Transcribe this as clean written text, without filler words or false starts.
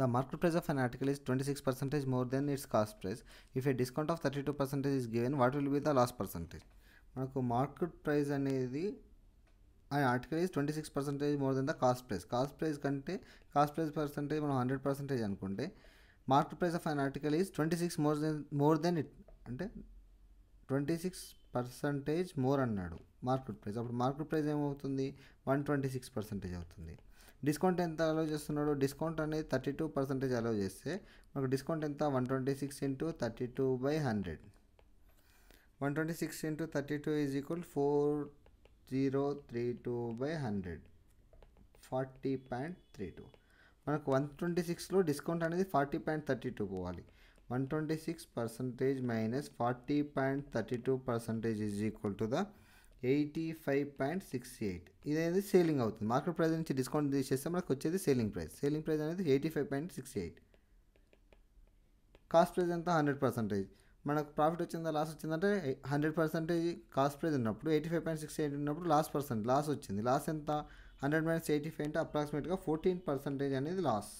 The market price of an article is 26% more than its cost price. If a discount of 32% is given, what will be the loss percentage? మనకు market price అనేది ఆ article is 26% more than the cost price. Cost price కంటే cost price percentage మనం 100% అనుకుంటే market price of an article is 26 more than it అంటే 26% more అన్నాడు market price. అప్పుడు market price ఏమవుతుంది 126% అవుతుంది. డిస్కౌంట్ ఎంత అలౌ చేస్తున్నాడు? డిస్కౌంట్ అనేది 32% అలౌ చేస్తే మనకు డిస్కౌంట్ ఎంత 126 ఇంటూ 32/100. 126 into 32 is equal 4032/100 40.32. మనకు 126లో డిస్కౌంట్ అనేది 40.32 పోవాలి. 126% minus 40.32% is equal to the 85.68. ఇదనేది సేలింగ్ అవుతుంది. మార్కెట్ ప్రైస్ నుంచి డిస్కౌంట్ తీసేస్తే మనకు వచ్చేది సేలింగ్ ప్రైస్. సేలింగ్ ప్రైస్ అనేది 85.68. కాస్ట్ ప్రైస్ ఎంత 100%. మనకు ప్రాఫిట్ వచ్చిందా లాస్ వచ్చిందంటే 100% కాస్ట్ ప్రైస్ ఉన్నప్పుడు 85.68 ఉన్నప్పుడు లాస్ వచ్చింది. లాస్ ఎంత 100 - 85 అంటే అప్రాక్సిమేట్గా 14% అనేది లాస్.